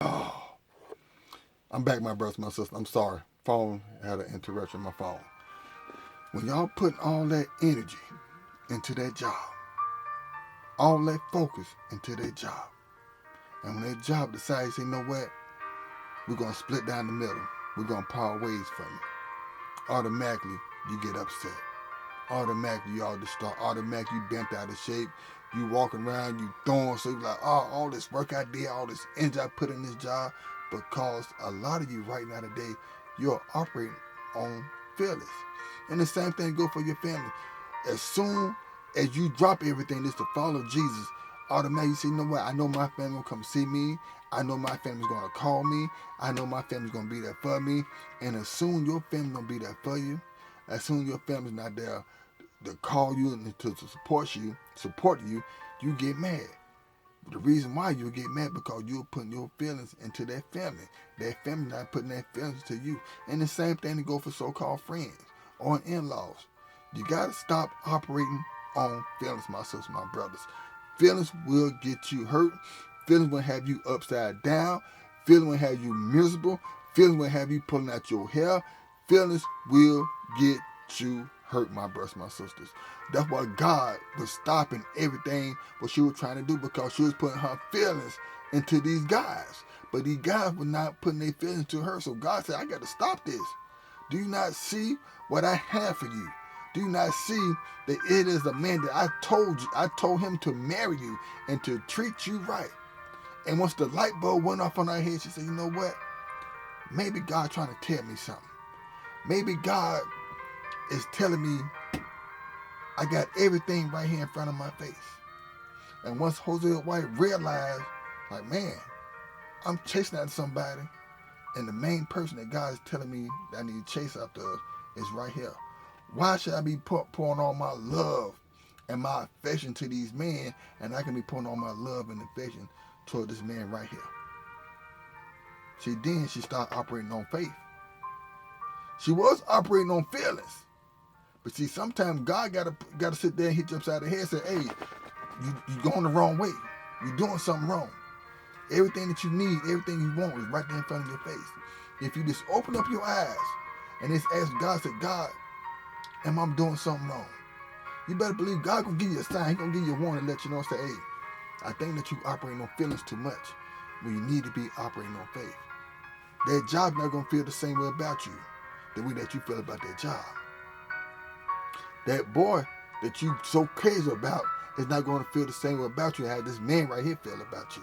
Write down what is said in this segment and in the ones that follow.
Oh, I'm back, my brothers, my sisters. I'm sorry. Phone had an interruption. My phone. When y'all put all that energy into that job, all that focus into that job, and when that job decides, you know what, we're gonna split down the middle. We're gonna part ways from it. Automatically, you get upset. Automatically, you all distraught. Automatically, you bent out of shape. You walking around, you throwing, so you like, oh, all this work I did, all this energy I put in this job, because a lot of you right now today, you're operating on feelings. And the same thing go for your family. As soon as you drop everything just to follow Jesus, automatically you say, you know what, I know my family gonna come see me. I know my family's gonna call me. I know my family's gonna be there for me. And as soon your family gonna be there for you, as soon your family's not there to call you and to support you, you get mad. The reason why you get mad because you're putting your feelings into that family. That family not putting their feelings to you. And the same thing to go for so-called friends or in-laws. You gotta stop operating on feelings, my sisters, my brothers. Feelings will get you hurt. Feelings will have you upside down. Feelings will have you miserable. Feelings will have you pulling out your hair. Feelings will get you hurt, my brothers, my sisters. That's why God was stopping everything what she was trying to do, because she was putting her feelings into these guys. But these guys were not putting their feelings to her. So God said, I got to stop this. Do you not see what I have for you? Do you not see that it is the man that I told him to marry you and to treat you right? And once the light bulb went off on her head, she said, you know what? Maybe God trying to tell me something. Maybe God is telling me I got everything right here in front of my face. And once Hosea White realized, like, man, I'm chasing after somebody, and the main person that God is telling me that I need to chase after is right here. Why should I be pouring all my love and my affection to these men, and I can be pouring all my love and affection toward this man right here? She started operating on faith. She was operating on feelings. But see, sometimes God gotta sit there and hit you upside the head and say, hey, you going the wrong way. You're doing something wrong. Everything that you need, everything you want is right there in front of your face. If you just open up your eyes and just ask God, say, God, am I doing something wrong? You better believe God gonna give you a sign. He gonna give you a warning, let you know and say, hey, I think that you operating on feelings too much when you need to be operating on faith. That job's not gonna feel the same way about you, the way that you feel about that job. That boy that you so crazy about is not going to feel the same way about you as this man right here feel about you.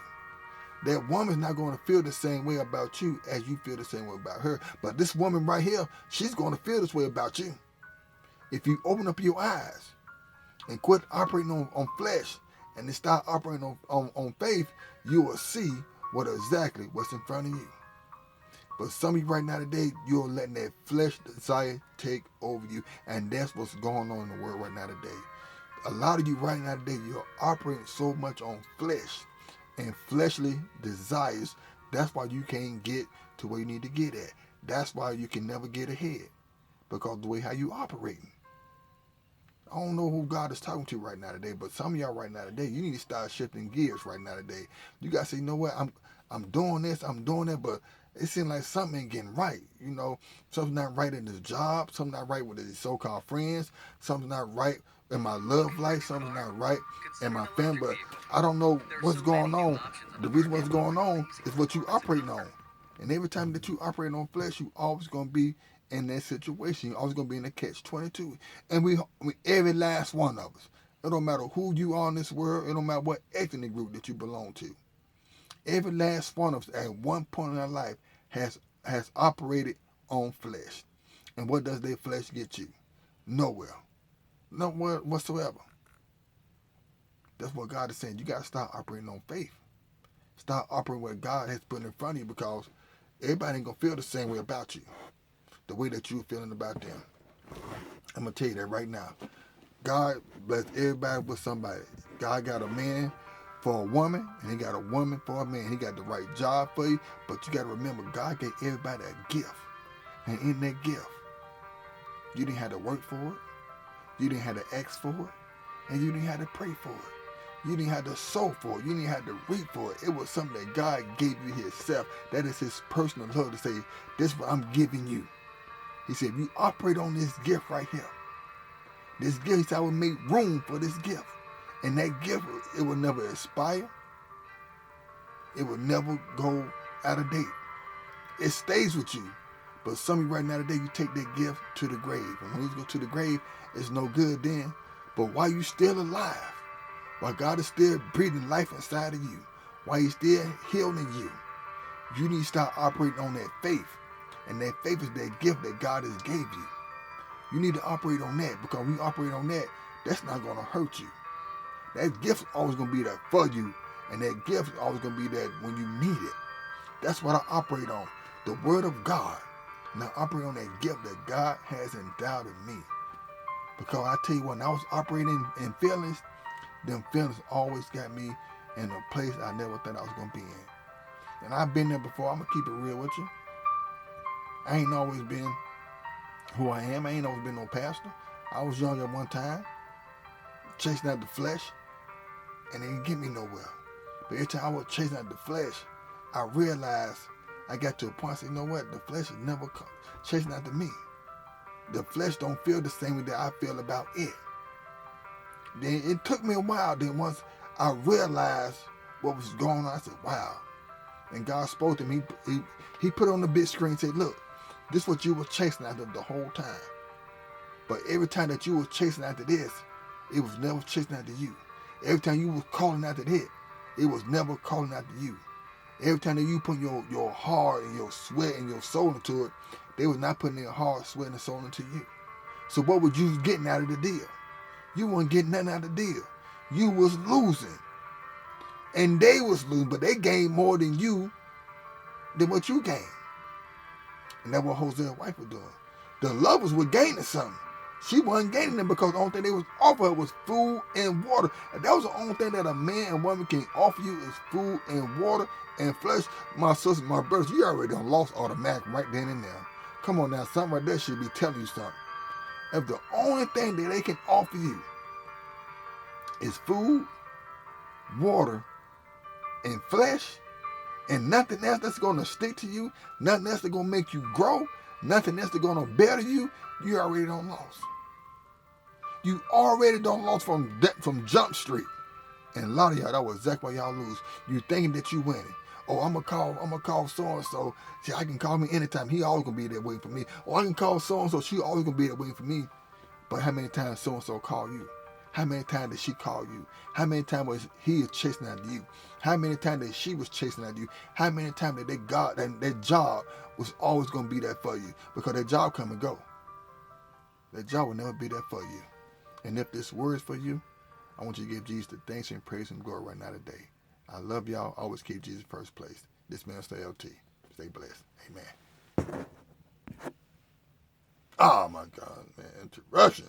That woman's not going to feel the same way about you as you feel the same way about her. But this woman right here, she's going to feel this way about you. If you open up your eyes and quit operating on flesh and then start operating on faith, you will see exactly what's in front of you. But some of you right now today, you're letting that flesh desire take over you. And that's what's going on in the world right now today. A lot of you right now today, you're operating so much on flesh and fleshly desires. That's why you can't get to where you need to get at. That's why you can never get ahead, because of the way how you operating. I don't know who God is talking to right now today, but some of y'all right now today, you need to start shifting gears right now today. You got to say, you know what, I'm doing this, I'm doing that, but it seems like something ain't getting right. You know, something's not right in this job, something's not right with these so-called friends, something's not right in my love life, something's not right in my family, but I don't know what's going on. The reason what's going on is what you operating on. And every time that you operate on flesh, you always going to be in that situation. You're always going to be in the catch-22. And we every last one of us. It don't matter who you are in this world. It don't matter what ethnic group that you belong to. Every last one of us at one point in our life has operated on flesh. And what does that flesh get you? Nowhere. Nowhere whatsoever. That's what God is saying. You got to start operating on faith. Start operating what God has put in front of you, because everybody ain't going to feel the same way about you, the way that you're feeling about them. I'm going to tell you that right now. God bless everybody with somebody. God got a man for a woman, and he got a woman for a man. He got the right job for you, but you got to remember, God gave everybody a gift. And in that gift, you didn't have to work for it. You didn't have to ask for it. And you didn't have to pray for it. You didn't have to sow for it. You didn't have to reap for it. It was something that God gave you himself. That is his personal love to say, this is what I'm giving you. He said, if you operate on this gift right here, this gift, he said, I will make room for this gift. And that gift, it will never expire. It will never go out of date. It stays with you. But some of you right now today, you take that gift to the grave. And when you go to the grave, it's no good then. But while you're still alive, while God is still breathing life inside of you, while he's still healing you, you need to start operating on that faith. And that faith is that gift that God has gave you. You need to operate on that, because when you operate on that, that's not going to hurt you. That gift is always going to be there for you. And that gift is always going to be there when you need it. That's what I operate on. The word of God. And I operate on that gift that God has endowed in me. Because I tell you what, when I was operating in feelings, them feelings always got me in a place I never thought I was going to be in. And I've been there before. I'm going to keep it real with you. I ain't always been who I am. I ain't always been no pastor. I was young at one time, chasing after the flesh, and it didn't get me nowhere. But every time I was chasing after the flesh, I realized I got to a point, I said, you know what? The flesh is never chasing after me. The flesh don't feel the same way that I feel about it. Then it took me a while. Then once I realized what was going on, I said, wow. And God spoke to me. He put on the big screen and said, look, this is what you were chasing after the whole time. But every time that you were chasing after this, it was never chasing after you. Every time you was calling after it, it was never calling after you. Every time that you put your heart and your sweat and your soul into it, they was not putting their heart, sweat, and soul into you. So what was you getting out of the deal? You weren't getting nothing out of the deal. You was losing. And they was losing, but they gained more than you, than what you gained. And that's what Hosea's wife was doing. The lovers were gaining something. She wasn't gaining them, because the only thing they was offer her was food and water. And that was the only thing that a man and woman can offer you is food and water and flesh. My sisters, my brothers, you already done lost automatic right then and there. Come on now, something like that should be telling you something. If the only thing that they can offer you is food, water, and flesh, and nothing else that's going to stick to you, nothing else that's going to make you grow, nothing else that's going to better you, you already done lost. You already done lost from Jump Street. And a lot of y'all, that was exactly why y'all lose. You thinking that you winning. Oh, I'm gonna call so-and-so. See, I can call me anytime. He always gonna be there waiting for me. Or I can call so-and-so. She always gonna be there waiting for me. But how many times so-and-so call you? How many times did she call you? How many times was he chasing after you? How many times that she was chasing after you? How many times that that job was always gonna be there for you? Because that job come and go. That job will never be there for you. And if this word is for you, I want you to give Jesus the thanks and praise and glory right now today. I love y'all. Always keep Jesus first place. This man, Pt2. Stay blessed. Amen. Oh, my God, man. Interruption.